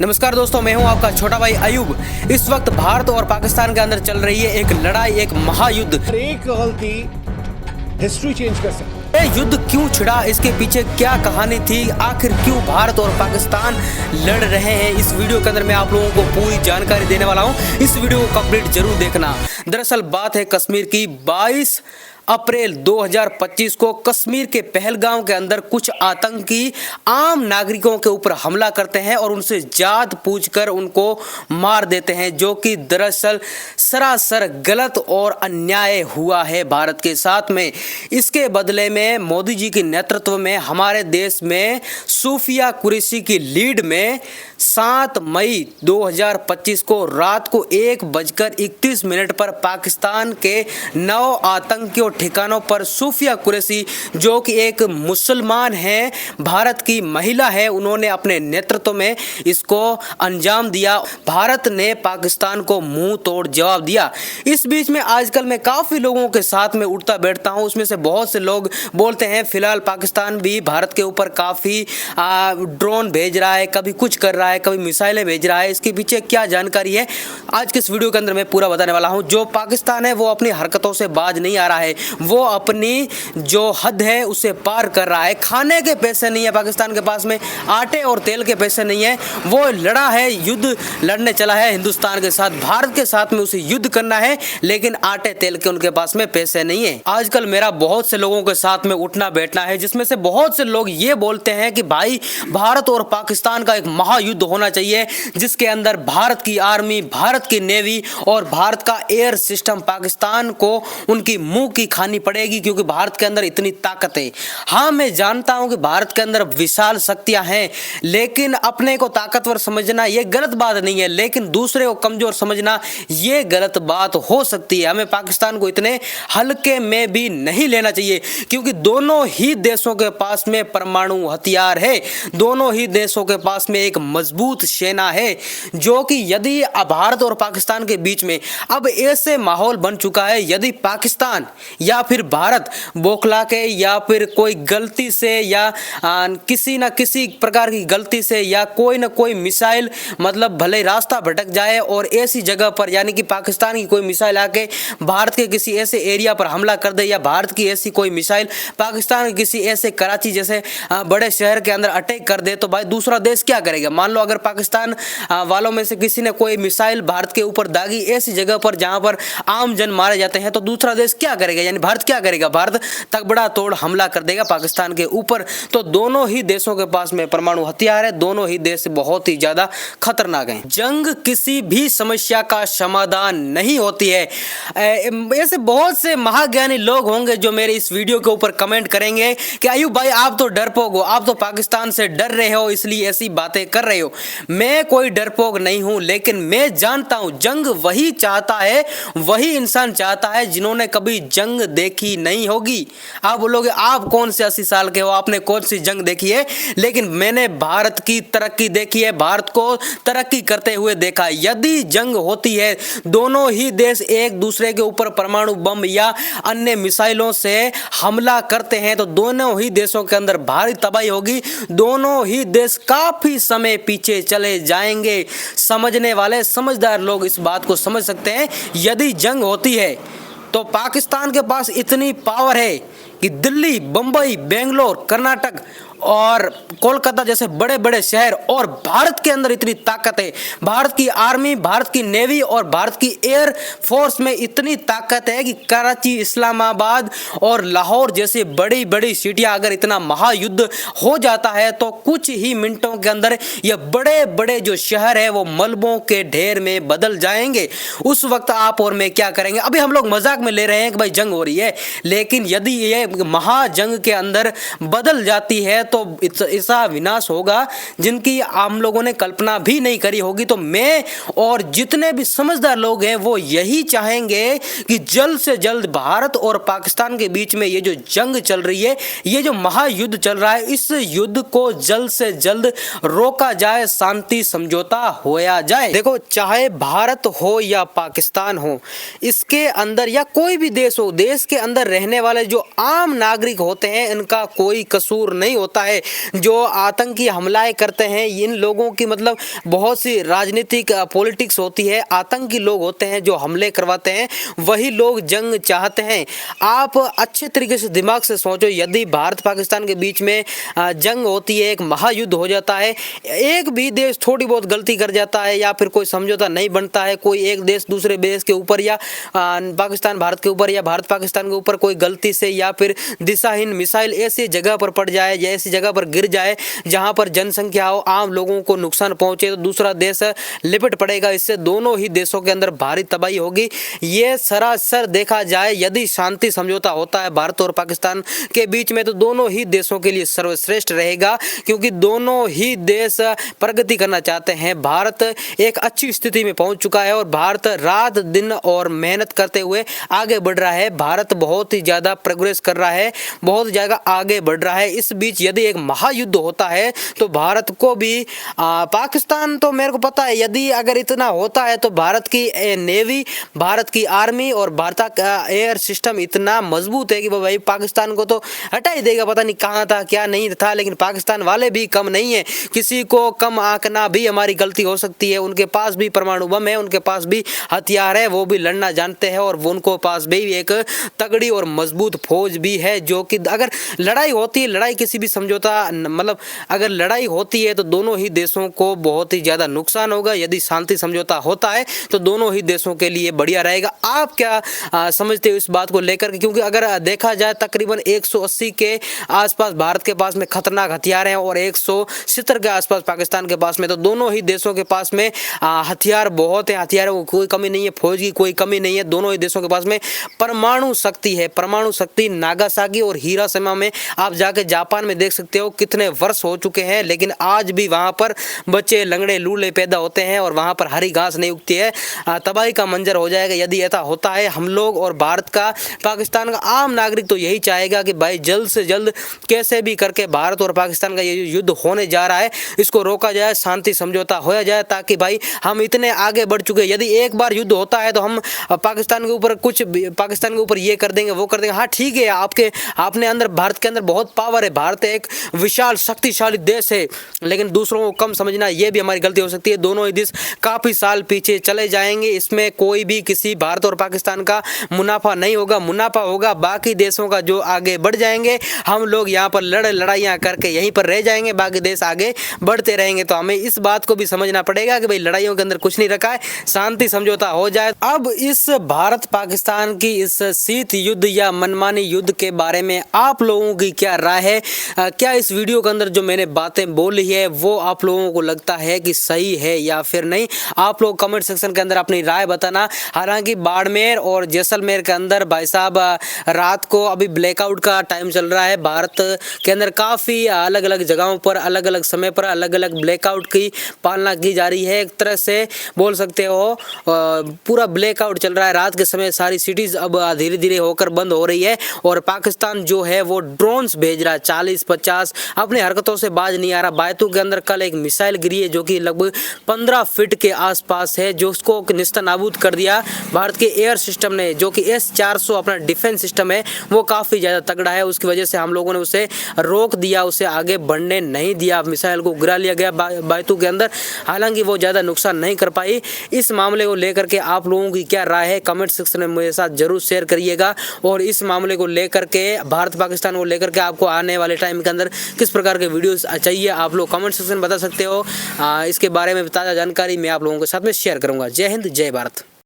नमस्कार दोस्तों, मैं हूं आपका छोटा भाई अयूब। इस वक्त भारत और पाकिस्तान के अंदर चल रही है एक लड़ाई, एक महायुद्ध। एक गलती हिस्ट्री चेंज कर सकती है। ये युद्ध क्यों छिड़ा, इसके पीछे क्या कहानी थी, आखिर क्यों भारत और पाकिस्तान लड़ रहे हैं, इस वीडियो के अंदर मैं आप लोगों को पूरी जानकारी देने वाला हूं। इस वीडियो को कंप्लीट जरूर देखना। दरअसल बात है कश्मीर की। 22 अप्रैल 2025 को कश्मीर के पहलगाम के अंदर कुछ आतंकी आम नागरिकों के ऊपर हमला करते हैं और उनसे जात पूछकर उनको मार देते हैं, जो कि दरअसल सरासर गलत और अन्याय हुआ है भारत के साथ में। इसके बदले में मोदी जी के नेतृत्व में हमारे देश में सूफिया कुरैशी की लीड में 7 मई 2025 को रात को 1:31 पर पाकिस्तान के 9 आतंकियों ठिकानों पर सूफिया कुरैशी, जो कि एक मुसलमान है, भारत की महिला है, उन्होंने अपने नेतृत्व में इसको अंजाम दिया। भारत ने पाकिस्तान को मुंह तोड़ जवाब दिया। इस बीच में आजकल मैं काफी लोगों के साथ में उठता बैठता हूं, उसमें से बहुत से लोग बोलते हैं फिलहाल पाकिस्तान भी भारत के ऊपर काफी ड्रोन भेज रहा है, कभी कुछ कर रहा है, कभी मिसाइलें भेज रहा है। इसके पीछे क्या जानकारी है आज के इस वीडियो के अंदर मैं पूरा बताने वाला हूं। जो पाकिस्तान है वो अपनी हरकतों से बाज नहीं आ रहा है, वो अपनी जो हद है उसे पार कर रहा है। खाने के पैसे नहीं है पाकिस्तान के पास में, आटे और तेल के पैसे नहीं है। वो लड़ा है, युद्ध लड़ने चला है हिंदुस्तान के साथ, भारत के साथ में उसे युद्ध करना है, लेकिन आटे तेल के उनके पास में पैसे नहीं है। आजकल मेरा बहुत से लोगों के साथ में उठना बैठना है, जिसमें से बहुत से लोग ये बोलते हैं कि भाई भारत और पाकिस्तान का एक महायुद्ध होना चाहिए, जिसके अंदर भारत की आर्मी, भारत की नेवी और भारत का एयर सिस्टम पाकिस्तान को उनकी मुंह की खानी पड़ेगी, क्योंकि भारत के अंदर इतनी ताकत है। हाँ, मैं जानता हूं कि भारत के अंदर विशाल शक्तियां हैं, लेकिन अपने को ताकतवर समझना यह गलत बात नहीं है, लेकिन दूसरे को कमजोर समझना यह गलत बात हो सकती है। हमें पाकिस्तान को इतने हल्के में भी नहीं लेना चाहिए, क्योंकि दोनों ही देशों के पास में परमाणु हथियार है, दोनों ही देशों के पास में एक मजबूत सेना है, जो कि यदि भारत और पाकिस्तान के बीच में अब ऐसे माहौल बन चुका है, यदि पाकिस्तान या फिर भारत बौखला के या फिर कोई गलती से या किसी ना किसी प्रकार की गलती से या कोई ना कोई मिसाइल, मतलब भले रास्ता भटक जाए और ऐसी जगह पर, यानी कि पाकिस्तान की कोई मिसाइल आके भारत के किसी ऐसे एरिया पर हमला कर दे, या भारत की ऐसी कोई मिसाइल पाकिस्तान के किसी ऐसे कराची जैसे बड़े शहर के अंदर अटैक कर दे, तो भाई दूसरा देश क्या करेगा। मान लो अगर पाकिस्तान वालों में से किसी ने कोई मिसाइल भारत के ऊपर दागी ऐसी जगह पर जहां पर आम जन मारे जाते हैं, तो दूसरा देश क्या करेगा, यानी भारत क्या करेगा। भारत तगड़ा तोड़ हमला कर देगा पाकिस्तान के ऊपर। तो दोनों ही देशों के पास में परमाणु हथियार है, दोनों ही देश बहुत ही ज्यादा खतरनाक हैं। जंग किसी भी समस्या का समाधान नहीं होती है। ऐसे बहुत से महाज्ञानी लोग होंगे जो मेरे इस वीडियो के ऊपर कमेंट करेंगे कि अयूब भाई आप तो डरपोक हो, आप तो पाकिस्तान से डर रहे हो, इसलिए ऐसी बातें कर रहे हो। मैं कोई डरपोक नहीं हूं, लेकिन मैं जानता हूं जंग वही चाहता है, वही इंसान चाहता है जिन्होंने कभी जंग देखी नहीं होगी। आप बोलोगे आप कौन से 80 साल के हो, आपने कौन सी जंग देखी है, लेकिन मैंने भारत की तरक्की देखी है, भारत को तरक्की करते हुए देखा। यदि जंग होती है, दोनों ही देश एक दूसरे के ऊपर परमाणु बम या अन्य मिसाइलों से हमला करते हैं, तो दोनों ही देशों के अंदर भारी तबाही होगी, दोनों ही देश काफी समय पीछे चले जाएंगे। समझने वाले समझदार लोग इस बात को समझ सकते हैं। यदि जंग होती है तो पाकिस्तान के पास इतनी पावर है कि दिल्ली, बंबई, बेंगलोर, कर्नाटक और कोलकाता जैसे बड़े बड़े शहर और भारत के अंदर इतनी ताकत है, भारत की आर्मी, भारत की नेवी और भारत की एयर फोर्स में इतनी ताकत है कि कराची, इस्लामाबाद और लाहौर जैसे बड़ी बड़ी सिटियां अगर इतना महायुद्ध हो जाता है तो कुछ ही मिनटों के अंदर ये बड़े बड़े जो शहर है वो मलबों के ढेर में बदल जाएंगे। उस वक्त आप और मैं क्या करेंगे। अभी हम लोग मजाक में ले रहे हैं कि भाई जंग हो रही है, लेकिन यदि ये महाजंग के अंदर बदल जाती है तो ऐसा विनाश होगा जिनकी हम लोगों ने कल्पना भी नहीं करी होगी। तो मैं और जितने भी समझदार लोग हैं वो यही चाहेंगे कि जल्द से जल्द भारत और पाकिस्तान के बीच में ये जो जंग चल रही है, ये जो महायुद्ध चल रहा है, इस युद्ध को जल्द से जल्द रोका जाए, शांति समझौता होया जाए। देखो, चाहे भारत हो या पाकिस्तान हो, इसके अंदर या कोई भी देश हो, देश के अंदर रहने वाले जो आम आम नागरिक होते हैं, इनका कोई कसूर नहीं होता है। जो आतंकी हमलाएं करते हैं इन लोगों की मतलब बहुत सी राजनीतिक पॉलिटिक्स होती है, आतंकी लोग होते हैं जो हमले करवाते हैं, वही लोग जंग चाहते हैं। आप अच्छे तरीके से दिमाग से सोचो, यदि भारत पाकिस्तान के बीच में जंग होती है, एक महायुद्ध हो जाता है, एक भी देश थोड़ी बहुत गलती कर जाता है या फिर कोई समझौता नहीं बनता है, कोई एक देश दूसरे देश के ऊपर या पाकिस्तान भारत के ऊपर या भारत पाकिस्तान के ऊपर कोई गलती से या फिर दिशाहीन मिसाइल ऐसी जगह पर पड़ जाए या ऐसी जगह पर गिर जाए जहां पर जनसंख्या हो, आम लोगों को नुकसान पहुंचे, तो दूसरा देश लिपट पड़ेगा। इससे दोनों ही देशों के अंदर भारी तबाही होगी। ये सरासर देखा जाए यदि शांति समझौता होता है भारत और पाकिस्तान के बीच में तो दोनों ही देशों के लिए सर्वश्रेष्ठ रहेगा, क्योंकि दोनों ही देश प्रगति करना चाहते हैं। भारत एक अच्छी स्थिति में पहुंच चुका है और भारत रात दिन और मेहनत करते हुए आगे बढ़ रहा है। भारत बहुत ही ज्यादा प्रोग्रेस कर रहा है, बहुत ज्यादा आगे बढ़ रहा है। इस बीच यदि एक महायुद्ध होता है तो भारत को भी पाकिस्तान तो मेरे को पता है, यदि अगर इतना होता है तो भारत की नेवी, भारत की आर्मी और भारत का एयर सिस्टम इतना मजबूत है कि वो भाई पाकिस्तान को तो हटा ही देगा। पता नहीं कहाँ था क्या नहीं था, लेकिन पाकिस्तान वाले भी कम नहीं है, किसी को कम आंकना भी हमारी गलती हो सकती है। उनके पास भी परमाणु बम है, उनके पास भी हथियार है, वो भी लड़ना जानते हैं और उनको पास भी एक तगड़ी और मजबूत फौज भी है, जो कि अगर लड़ाई होती है, लड़ाई किसी भी समझौता मतलब अगर लड़ाई होती है तो दोनों ही देशों को बहुत ही ज्यादा नुकसान होगा। यदि शांति समझौता होता है तो दोनों ही देशों के लिए बढ़िया रहेगा। आप क्या समझते हो इस बात को लेकर के? क्योंकि अगर देखा जाए तकरीबन 180 के आसपास भारत के पास में खतरनाक हथियार हैं और 170 के आसपास पाकिस्तान के पास में, तो दोनों ही देशों के पास में हथियार बहुत है, हथियारों की कोई कमी नहीं है, फौज की कोई कमी नहीं है। दोनों ही देशों के पास में परमाणु शक्ति है, परमाणु शक्ति। नागासाकी और हिरोशिमा में आप जाके जापान में देख सकते हो कितने वर्ष हो चुके हैं, लेकिन आज भी वहां पर बच्चे लंगड़े लूले पैदा होते हैं और वहां पर हरी घास नहीं उगती है। तबाही का मंजर हो जाएगा यदि ऐसा होता है। हम लोग और भारत का, पाकिस्तान का आम नागरिक तो यही चाहेगा कि भाई जल्द से जल्द कैसे भी करके भारत और पाकिस्तान का ये युद्ध होने जा रहा है इसको रोका जाए, शांति समझौता होया जाए, ताकि भाई हम इतने आगे बढ़ चुके हैं। यदि एक बार युद्ध होता है तो हम पाकिस्तान के ऊपर पाकिस्तान के ऊपर ये कर देंगे वो कर देंगे। हाँ ठीक है, आपने अंदर भारत के अंदर बहुत पावर है, भारत एक विशाल शक्तिशाली देश है, लेकिन दूसरों को कम समझना ये भी हमारी गलती हो सकती है। दोनों ही देश काफी साल पीछे चले जाएंगे, इसमें कोई भी किसी भारत और पाकिस्तान का मुनाफा नहीं होगा। मुनाफा होगा बाकी देशों का जो आगे बढ़ जाएंगे। हम लोग यहाँ पर लड़ाइयाँ करके यहीं पर रह जाएंगे, बाकी देश आगे बढ़ते रहेंगे। तो हमें इस बात को भी समझना पड़ेगा कि भाई लड़ाइयों के अंदर कुछ नहीं रखा है, शांति समझौता हो जाए। अब इस भारत पाकिस्तान की इस शीत युद्ध या मनमानी युद्ध के बारे में आप लोगों की क्या राय है? क्या इस वीडियो के अंदर जो मैंने बातें बोली है वो आप लोगों को लगता है कि सही है या फिर नहीं? आप लोग कमेंट सेक्शन के अंदर अपनी राय बताना। हालांकि बाड़मेर और जैसलमेर के अंदर भाई साहब रात को अभी ब्लैकआउट का टाइम चल रहा है। भारत के अंदर काफ़ी अलग अलग जगहों पर अलग अलग समय पर अलग अलग ब्लैकआउट की पालना की जा रही है। एक तरह से बोल सकते हो पूरा ब्लैकआउट चल रहा है रात के समय। सारी सिटीज़ अब धीरे धीरे होकर बंद हो रही है और पाकिस्तान जो है वो ड्रोन्स भेज रहा है 40-50, अपने हरकतों से बाज नहीं आ रहा। बायतू के अंदर कल एक मिसाइल गिरी है जो कि लगभग 15 फीट के आसपास है, जो उसको निस्तनाबूद कर दिया भारत के एयर सिस्टम ने, जो कि S-400 अपना डिफेंस सिस्टम है वो काफ़ी ज़्यादा तगड़ा है। उसकी वजह से हम लोगों ने उसे रोक दिया, उसे आगे बढ़ने नहीं दिया, मिसाइल को गिरा लिया गया बायतू के अंदर। हालांकि वो ज़्यादा नुकसान नहीं कर पाई। इस मामले को लेकर के आप लोगों की क्या राय है कमेंट सेक्शन में मेरे साथ जरूर शेयर करिएगा। और इस मामले को लेकर के भारत पाकिस्तान को लेकर के आपको आने वाले टाइम के अंदर किस प्रकार के वीडियोस चाहिए आप लोग कमेंट सेक्शन में बता सकते हो। इसके बारे में ताज़ा जानकारी मैं आप लोगों के साथ में शेयर करूंगा। जय हिंद, जय भारत।